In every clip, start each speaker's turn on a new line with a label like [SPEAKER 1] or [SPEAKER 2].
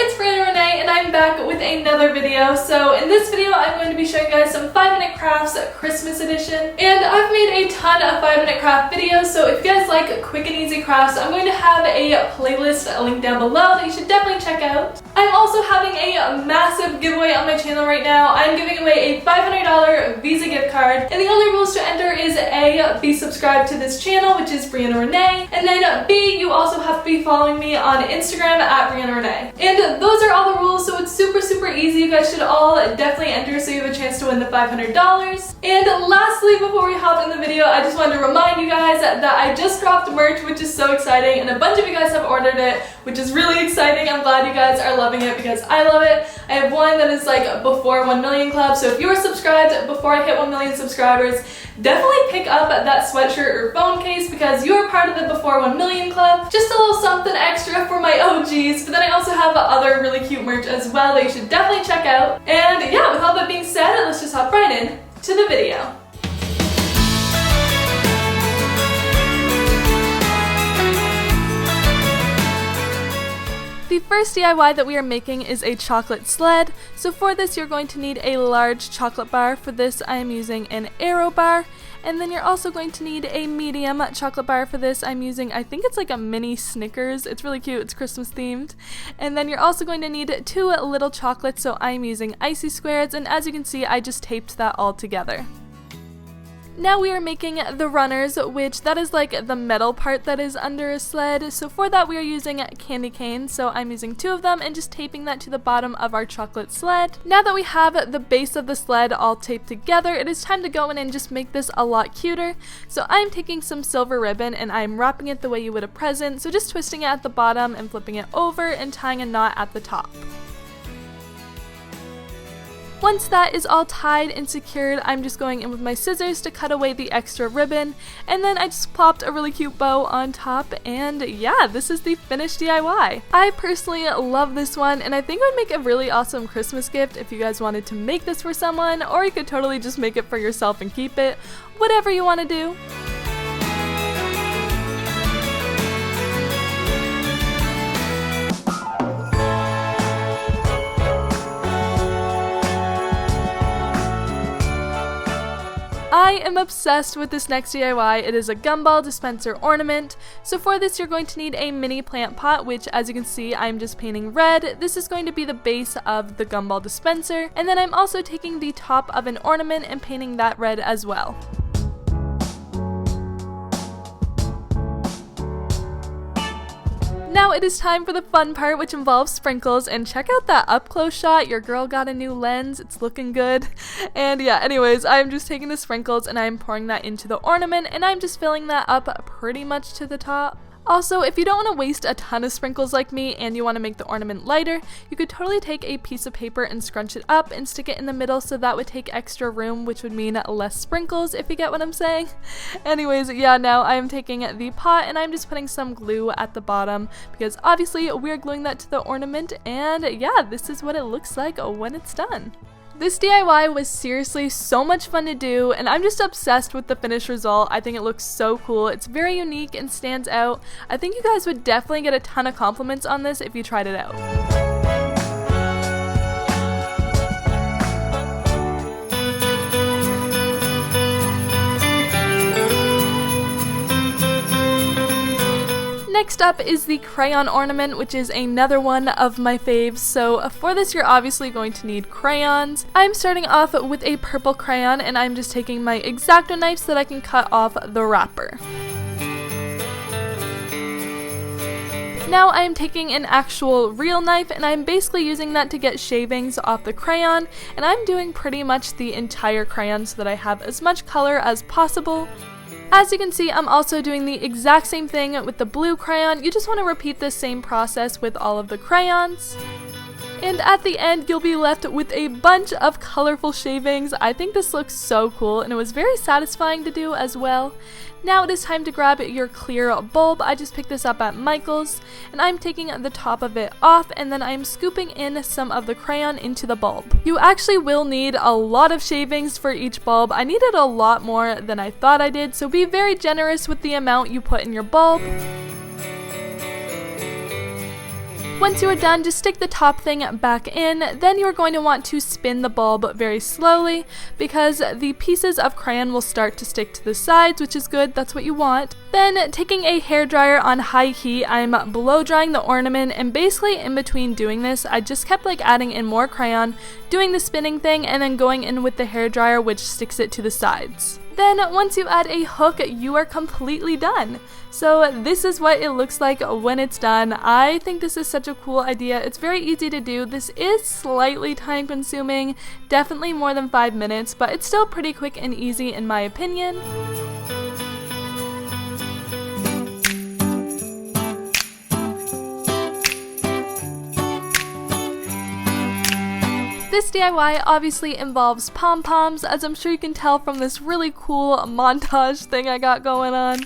[SPEAKER 1] it's Brianna Renee and I'm back with another video. So in this video I'm going to be showing you guys some 5-minute crafts Christmas edition. And I've made a ton of 5-minute craft videos, so if you guys like quick and easy crafts, I'm going to have a playlist linked down below that you should definitely check out. I'm also having a massive giveaway on my channel right now. I'm giving away a $500 Visa gift card, and the only rules to enter is A, be subscribed to this channel, which is Brianna Renee, and then B, you also have to be following me on Instagram at Brianna Renee. And those are all the rules, so it's super easy. You guys should all definitely enter so you have a chance to win the $500. And lastly, before we hop in the video, I just wanted to remind you guys that I just dropped merch, which is so exciting, and a bunch of you guys have ordered it, which is really exciting. I'm glad you guys are loving it because I love it. I have one that is like before 1 million club, so if you are subscribed before I hit 1 million subscribers, definitely pick up that sweatshirt or phone case because you are part of the before 1 million club. Just a little something extra for my OGs, but then I also have other really cute merch as well that you should definitely check out. And yeah, with all that being said, let's just hop right in to the video. The first DIY that we are making is a chocolate sled. So for this you're going to need a large chocolate bar. For this I am using an Aero bar. And then you're also going to need a medium chocolate bar. For this I'm using, I think it's like a mini Snickers. It's really cute, it's Christmas themed. And then you're also going to need 2 little chocolates, so I'm using icy squares, and as you can see I just taped that all together. Now we are making the runners, which that is like the metal part that is under a sled. So for that we are using candy canes, so I'm using 2 of them and just taping that to the bottom of our chocolate sled. Now that we have the base of the sled all taped together, it is time to go in and just make this a lot cuter. So I'm taking some silver ribbon and I'm wrapping it the way you would a present, so just twisting it at the bottom and flipping it over and tying a knot at the top. Once that is all tied and secured, I'm just going in with my scissors to cut away the extra ribbon, and then I just plopped a really cute bow on top, and yeah, this is the finished DIY. I personally love this one, and I think it would make a really awesome Christmas gift if you guys wanted to make this for someone, or you could totally just make it for yourself and keep it, whatever you want to do. I am obsessed with this next DIY. It is a Gumball dispenser ornament. So for this you're going to need a mini plant pot, which as you can see I'm just painting red. This is going to be the base of the Gumball dispenser, and then I'm also taking the top of an ornament and painting that red as well. Now it is time for the fun part, which involves sprinkles, and check out that up close shot. Your girl got a new lens, it's looking good. And yeah, anyways, I'm just taking the sprinkles and I'm pouring that into the ornament, and I'm just filling that up pretty much to the top. Also, if you don't want to waste a ton of sprinkles like me and you want to make the ornament lighter, you could totally take a piece of paper and scrunch it up and stick it in the middle, so that would take extra room, which would mean less sprinkles, if you get what I'm saying. Anyways, yeah, now I'm taking the pot and I'm just putting some glue at the bottom because obviously we're gluing that to the ornament, and yeah, this is what it looks like when it's done. This DIY was seriously so much fun to do, and I'm just obsessed with the finished result. I think it looks so cool. It's very unique and stands out. I think you guys would definitely get a ton of compliments on this if you tried it out. Next up is the Crayon Ornament, which is another one of my faves. So for this you're obviously going to need crayons. I'm starting off with a purple crayon, and I'm just taking my X-Acto knife so that I can cut off the wrapper. Now I'm taking an actual real knife and I'm basically using that to get shavings off the crayon, and I'm doing pretty much the entire crayon so that I have as much color as possible. As you can see, I'm also doing the exact same thing with the blue crayon. You just want to repeat the same process with all of the crayons. And at the end, you'll be left with a bunch of colorful shavings. I think this looks so cool, and it was very satisfying to do as well. Now it is time to grab your clear bulb. I just picked this up at Michael's, and I'm taking the top of it off, and then I'm scooping in some of the crayon into the bulb. You actually will need a lot of shavings for each bulb. I needed a lot more than I thought I did, so be very generous with the amount you put in your bulb. Once you are done, just stick the top thing back in. Then you're going to want to spin the bulb very slowly because the pieces of crayon will start to stick to the sides, which is good, that's what you want. Then taking a hairdryer on high heat, I'm blow drying the ornament, and basically in between doing this, I just kept like adding in more crayon, doing the spinning thing, and then going in with the hairdryer, which sticks it to the sides. Then once you add a hook, you are completely done. So this is what it looks like when it's done. I think this is such a cool idea. It's very easy to do. This is slightly time consuming, definitely more than 5 minutes, but it's still pretty quick and easy in my opinion. This DIY obviously involves pom-poms, as I'm sure you can tell from this really cool montage thing I got going on.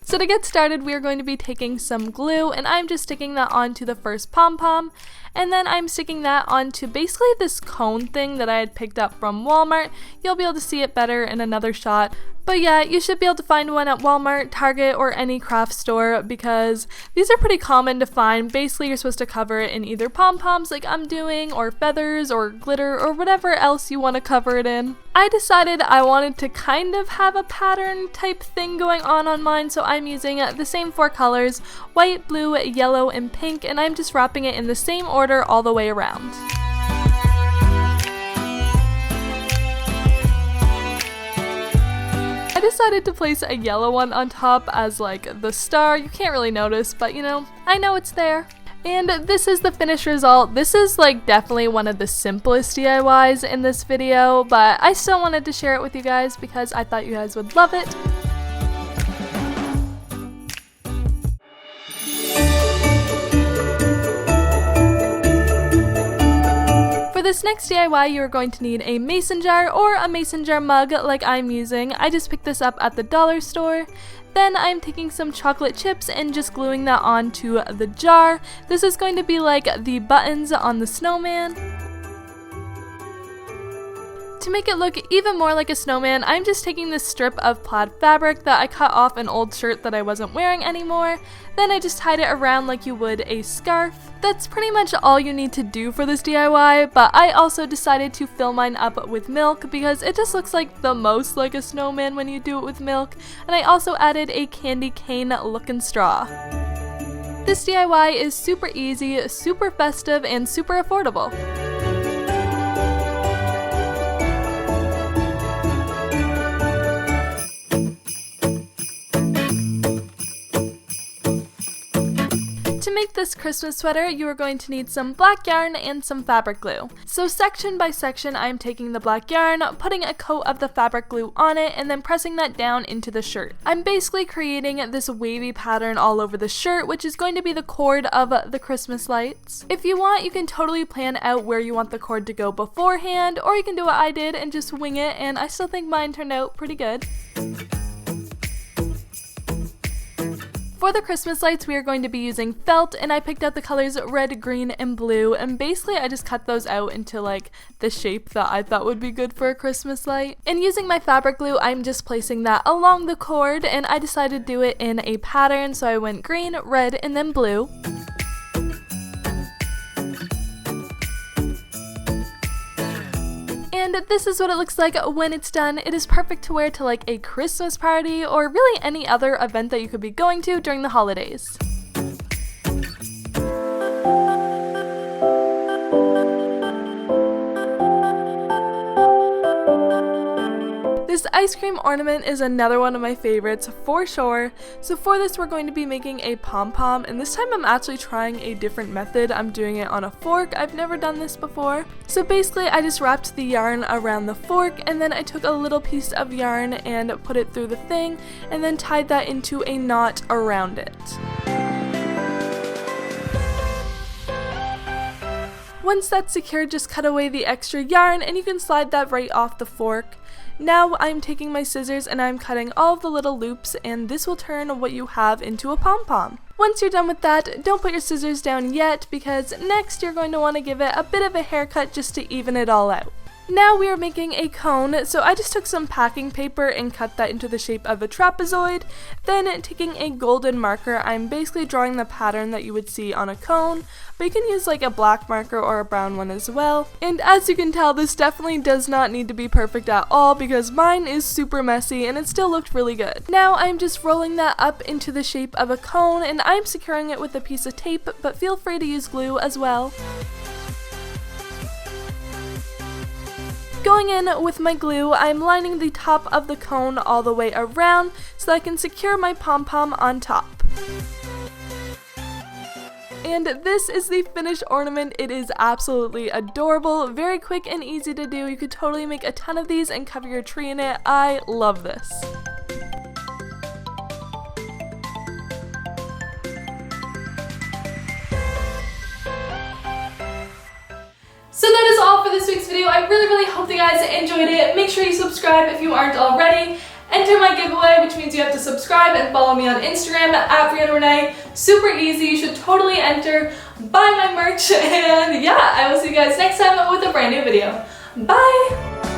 [SPEAKER 1] So to get started, we are going to be taking some glue, and I'm just sticking that onto the first pom-pom, and then I'm sticking that onto basically this cone thing that I had picked up from Walmart. You'll be able to see it better in another shot. But yeah, you should be able to find one at Walmart, Target, or any craft store because these are pretty common to find. Basically, you're supposed to cover it in either pom-poms like I'm doing, or feathers, or glitter, or whatever else you want to cover it in. I decided I wanted to kind of have a pattern type thing going on mine, so I'm using the same 4 colors, white, blue, yellow, and pink, and I'm just wrapping it in the same order all the way around. I decided to place a yellow one on top as like the star. You can't really notice, but you know, I know it's there. And this is the finished result. This is like definitely one of the simplest DIYs in this video, but I still wanted to share it with you guys because I thought you guys would love it. For this next DIY, you are going to need a mason jar or a mason jar mug like I'm using. I just picked this up at the dollar store. Then I'm taking some chocolate chips and just gluing that onto the jar. This is going to be like the buttons on the snowman. To make it look even more like a snowman, I'm just taking this strip of plaid fabric that I cut off an old shirt that I wasn't wearing anymore. Then I just tied it around like you would a scarf. That's pretty much all you need to do for this DIY, but I also decided to fill mine up with milk because it just looks like the most like a snowman when you do it with milk. And I also added a candy cane looking straw. This DIY is super easy, super festive, and super affordable. To make this Christmas sweater, you are going to need some black yarn and some fabric glue. So section by section, I'm taking the black yarn, putting a coat of the fabric glue on it, and then pressing that down into the shirt. I'm basically creating this wavy pattern all over the shirt, which is going to be the cord of the Christmas lights. If you want, you can totally plan out where you want the cord to go beforehand, or you can do what I did and just wing it, and I still think mine turned out pretty good. For the Christmas lights, we are going to be using felt, and I picked out the colors red, green, and blue, and basically I just cut those out into like the shape that I thought would be good for a Christmas light. And using my fabric glue, I'm just placing that along the cord, and I decided to do it in a pattern, so I went green, red, and then blue. And this is what it looks like when it's done. It is perfect to wear to like a Christmas party or really any other event that you could be going to during the holidays. This ice cream ornament is another one of my favorites for sure. So for this, we're going to be making a pom-pom, and this time I'm actually trying a different method. I'm doing it on a fork. I've never done this before. So basically I just wrapped the yarn around the fork, and then I took a little piece of yarn and put it through the thing, and then tied that into a knot around it. Once that's secured, just cut away the extra yarn and you can slide that right off the fork. Now I'm taking my scissors and I'm cutting all of the little loops, and this will turn what you have into a pom-pom. Once you're done with that, don't put your scissors down yet because next you're going to want to give it a bit of a haircut just to even it all out. Now we are making a cone, so I just took some packing paper and cut that into the shape of a trapezoid. Then taking a golden marker, I'm basically drawing the pattern that you would see on a cone, but you can use like a black marker or a brown one as well. And as you can tell, this definitely does not need to be perfect at all because mine is super messy and it still looked really good. Now I'm just rolling that up into the shape of a cone and I'm securing it with a piece of tape, but feel free to use glue as well. Going in with my glue, I'm lining the top of the cone all the way around so that I can secure my pom-pom on top. And this is the finished ornament. It is absolutely adorable, very quick and easy to do. You could totally make a ton of these and cover your tree in it. I love this. So that is all for this week's video. I really hope you guys enjoyed it. Make sure you subscribe if you aren't already. Enter my giveaway, which means you have to subscribe and follow me on Instagram at Brianna Renee. Super easy. You should totally enter. Buy my merch. And yeah, I will see you guys next time with a brand new video. Bye!